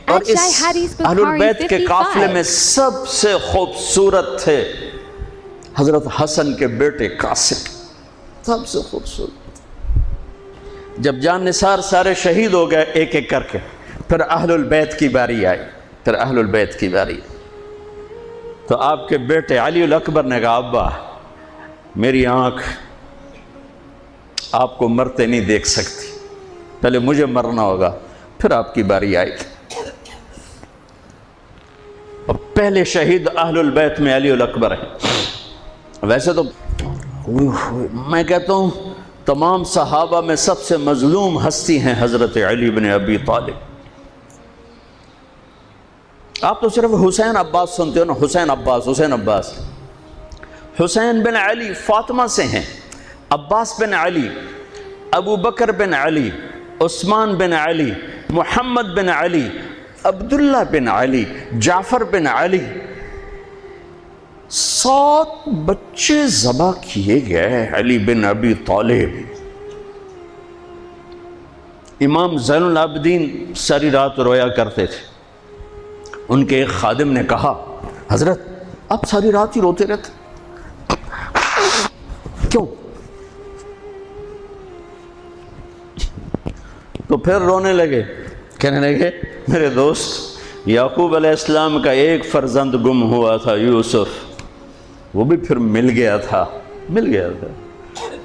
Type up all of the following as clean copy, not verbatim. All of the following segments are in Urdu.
اور اس اہل البیت کے قافلے میں سب سے خوبصورت تھے حضرت حسن کے بیٹے قاسم، سب سے خوبصورت۔ جب جان نثار سارے شہید ہو گئے ایک ایک کر کے، پھر اہل البیت کی باری آئی، تو آپ کے بیٹے علی الاکبر نے کہا ابا میری آنکھ آپ کو مرتے نہیں دیکھ سکتی، پہلے مجھے مرنا ہوگا پھر آپ کی باری آئے گی۔ اور پہلے شہید اہل البیت میں علی الاکبر ہیں۔ ویسے تو میں کہتا ہوں تمام صحابہ میں سب سے مظلوم ہستی ہیں حضرت علی بن ابی طالب۔ آپ تو صرف حسین عباس سنتے ہو نا، حسین عباس۔ حسین بن علی فاطمہ سے ہیں، عباس بن علی، ابو بکر بن علی، عثمان بن علی، محمد بن علی، عبداللہ بن علی، جعفر بن علی، 7 بچے ذبح کیے گئے علی بن ابی طالب۔ امام زین العابدین ساری رات رویا کرتے تھے۔ ان کے ایک خادم نے کہا حضرت آپ ساری رات ہی روتے رہتے کیوں؟ تو پھر رونے لگے، کہنے لگے میرے دوست یعقوب علیہ السلام کا ایک فرزند گم ہوا تھا یوسف، وہ بھی پھر مل گیا تھا۔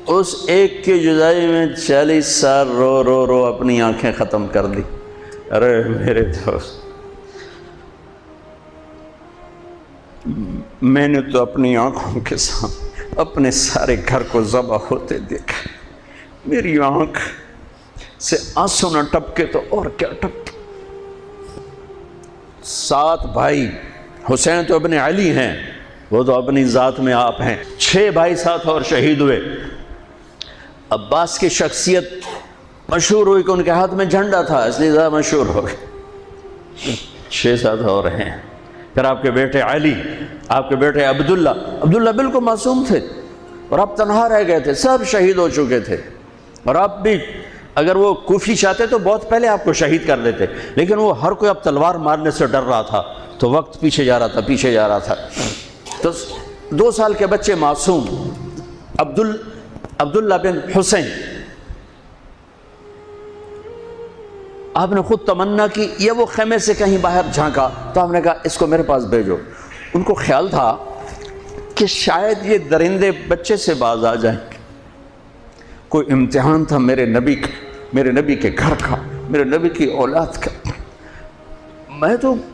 اس ایک کی جدائی میں 40 سال رو اپنی آنکھیں ختم کر دی۔ ارے میرے دوست میں نے تو اپنی آنکھوں کے سامنے اپنے سارے گھر کو ذبح ہوتے دیکھا، میری آنکھ سے آنسو نہ ٹپکے تو اور کیا ٹپکے۔ 7 بھائی، حسین تو ابن علی ہیں، وہ تو اپنی ذات میں آپ ہیں، 6 بھائی ساتھ اور شہید ہوئے۔ عباس کی شخصیت مشہور ہوئی کہ ان کے ہاتھ میں جھنڈا تھا اس لیے زیادہ مشہور ہو گئے۔ 6-7 اور ہیں۔ پھر آپ کے بیٹے علی، آپ کے بیٹے عبداللہ بالکل معصوم تھے اور آپ تنہا رہ گئے تھے، سب شہید ہو چکے تھے، اور آپ بھی اگر وہ کوفی چاہتے تو بہت پہلے آپ کو شہید کر دیتے، لیکن وہ ہر کوئی اب تلوار مارنے سے ڈر رہا تھا تو وقت پیچھے جا رہا تھا۔ تو 2 سال کے بچے معصوم عبداللہ بن حسین، آپ نے خود تمنا کی، یہ وہ خیمے سے کہیں باہر جھانکا تو ہم نے کہا اس کو میرے پاس بھیجو۔ ان کو خیال تھا کہ شاید یہ درندے بچے سے باز آ جائیں، کوئی امتحان تھا میرے نبی کے گھر کا، میرے نبی کی اولاد کا۔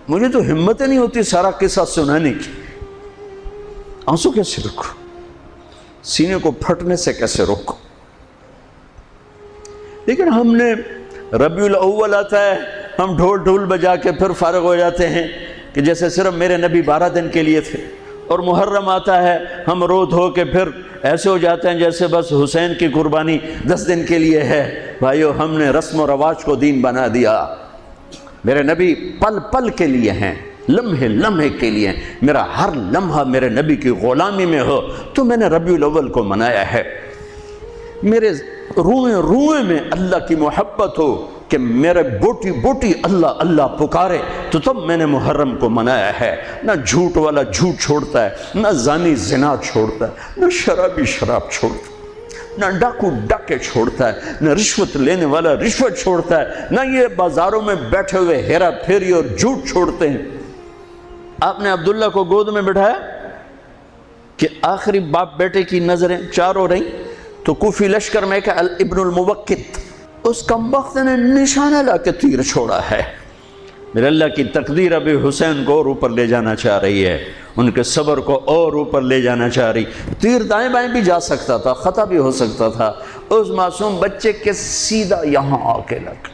مجھے تو ہمت نہیں ہوتی سارا قصہ سنانے کی، آنسو کیسے روکو، سینے کو پھٹنے سے کیسے روکو۔ لیکن ہم نے ربیع الاول آتا ہے، ہم ڈھول بجا کے پھر فارغ ہو جاتے ہیں کہ جیسے صرف میرے نبی 12 دن کے لیے تھے، اور محرم آتا ہے ہم رو دھو کے پھر ایسے ہو جاتے ہیں جیسے بس حسین کی قربانی 10 دن کے لیے ہے۔ بھائیو ہم نے رسم و رواج کو دین بنا دیا۔ میرے نبی پل پل کے لیے ہیں، لمحے کے لیے ہیں۔ میرا ہر لمحہ میرے نبی کی غلامی میں ہو تو میں نے ربیع الاول کو منایا ہے۔ میرے روئے میں اللہ کی محبت ہو کہ میرے بوٹی اللہ اللہ پکارے تو تب میں نے محرم کو منایا ہے۔ نہ جھوٹ والا جھوٹ چھوڑتا ہے، نہ زانی زنا چھوڑتا ہے، نہ شرابی شراب چھوڑتا ہے، نہ ڈاکو ڈاکے چھوڑتا ہے، نہ رشوت لینے والا رشوت چھوڑتا ہے، نہ یہ بازاروں میں بیٹھے ہوئے ہیرا پھیری اور جھوٹ چھوڑتے ہیں۔ آپ نے عبداللہ کو گود میں بٹھایا کہ آخری باپ بیٹے کی نظریں 4 ہو رہیں تو کوفی لشکر میں کہ ابن الموقت، اس کمبخت نے نشانہ لا کے تیر چھوڑا ہے۔ میرے اللہ کی تقدیر ابھی حسین کو اور اوپر لے جانا چاہ رہی ہے، ان کے صبر کو اور اوپر لے جانا چاہ رہی۔ تیر دائیں بائیں بھی جا سکتا تھا، خطا بھی ہو سکتا تھا، اس معصوم بچے کے سیدھا یہاں آ کے لگ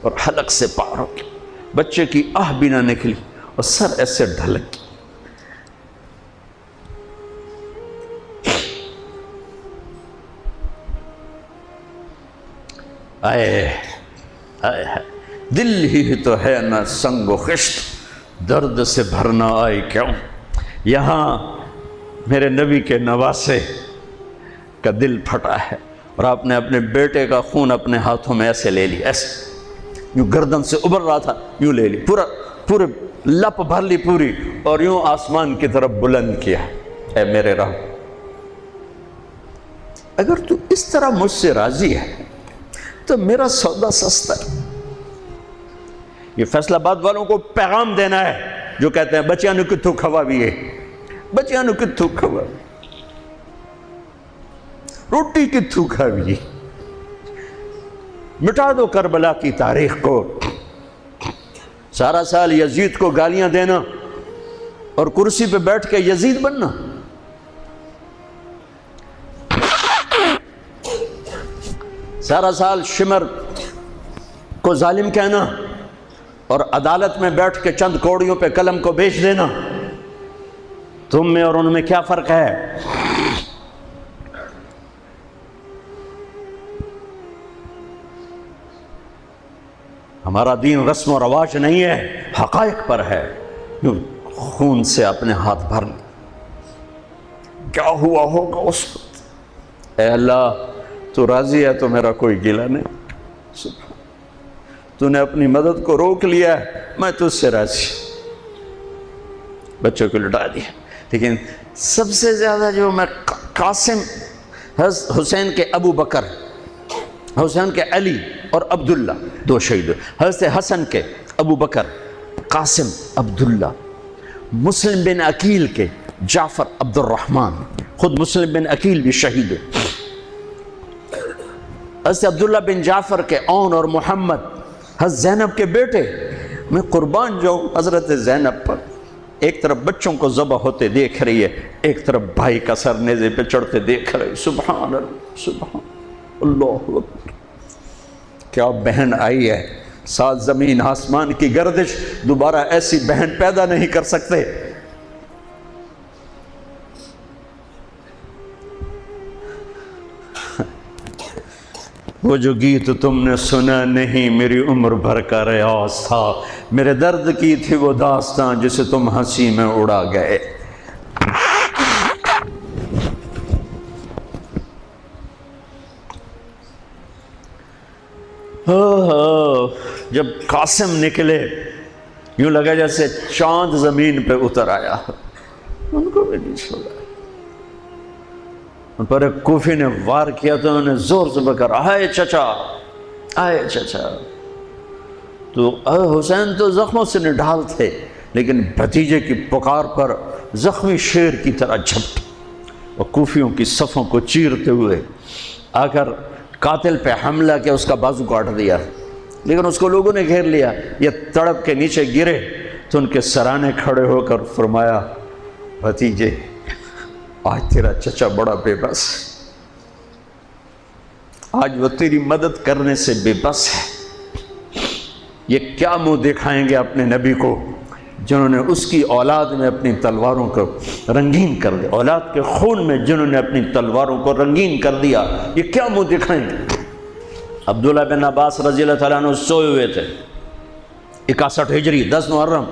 اور حلق سے پار ہو گیا، بچے کی آہ بھی نہ نکلی اور سر ایسے ڈھلک۔ دل ہی تو ہے نہ سنگ و خشت، درد سے بھرنا آئی کیوں۔ یہاں میرے نبی کے نواسے کا دل پھٹا ہے اور آپ نے اپنے بیٹے کا خون اپنے ہاتھوں میں ایسے لے لیا، ایسے یوں گردن سے ابھر رہا تھا، یوں لے لی، پورے لپ بھر لی پوری، اور یوں آسمان کی طرف بلند کیا، اے میرے رب اگر تو اس طرح مجھ سے راضی ہے تو میرا سودا سستا ہے۔ یہ فیصل آباد والوں کو پیغام دینا ہے جو کہتے ہیں بچیاں نو کتھوں کھوا بھی ہے، بچیاں نو کتھوں کھوا، روٹی کتھوں کھا بھی، مٹا دو کربلا کی تاریخ کو۔ سارا سال یزید کو گالیاں دینا اور کرسی پہ بیٹھ کے یزید بننا، سارا سال شمر کو ظالم کہنا اور عدالت میں بیٹھ کے چند کوڑیوں پہ قلم کو بیچ دینا، تم میں اور ان میں کیا فرق ہے؟ ہمارا دین رسم و رواج نہیں ہے، حقائق پر ہے۔ خون سے اپنے ہاتھ بھر لے، کیا ہوا ہوگا اس وقت؟ اے اللہ تو راضی ہے تو میرا کوئی گلہ نہیں، تو نے اپنی مدد کو روک لیا ہے، میں تجھ سے راضی۔ بچوں کو لٹا دیا، لیکن سب سے زیادہ جو میں قاسم، حسین کے ابو بکر، حسین کے علی اور عبداللہ، دو شہید، حضرت حسن کے ابو بکر، قاسم، عبداللہ، مسلم بن عقیل کے جعفر عبد الرحمن، خود مسلم بن عقیل بھی شہید، حضرت عبداللہ بن جعفر کے اون اور محمد، حضرت زینب کے بیٹے۔ میں قربان جاؤں حضرت زینب پر، ایک طرف بچوں کو ذبح ہوتے دیکھ رہی ہے، ایک طرف بھائی کا سر نیزے پہ چڑھتے دیکھ رہی، سبحان اللہ، سبحان اللہ اکبر۔ کیا بہن آئی ہے، ساتھ زمین آسمان کی گردش، دوبارہ ایسی بہن پیدا نہیں کر سکتے۔ وہ جو گیت تم نے سنا نہیں میری عمر بھر کا ریاض تھا، میرے درد کی تھی وہ داستان جسے تم ہنسی میں اڑا گئے۔ جب قاسم نکلے یوں لگا جیسے چاند زمین پہ اتر آیا، ان کو بھی نہیں چھوڑا۔ ان پر ایک کوفی نے وار کیا تو انہوں نے زور سے بکر، آئے چچا، آئے چچا۔ تو حسین تو زخموں سے نڈھال تھے، لیکن بھتیجے کی پکار پر زخمی شیر کی طرح جھپٹ اور کوفیوں کی صفوں کو چیرتے ہوئے آ کر قاتل پہ حملہ کیا، اس کا بازو کاٹ دیا، لیکن اس کو لوگوں نے گھیر لیا۔ یہ تڑپ کے نیچے گرے تو ان کے سرانے کھڑے ہو کر فرمایا، بھتیجے آج تیرا چچا بڑا بے بس ہے، آج وہ تیری مدد کرنے سے بے بس ہے۔ یہ کیا منہ دکھائیں گے اپنے نبی کو جنہوں نے اس کی اولاد میں اپنی تلواروں کو رنگین کر دیا، اولاد کے خون میں جنہوں نے اپنی تلواروں کو رنگین کر دیا، یہ کیا منہ دکھائیں گے؟ عبداللہ بن عباس رضی اللہ تعالیٰ عنہ سوئے ہوئے تھے، 61 ہجری 10 محرم۔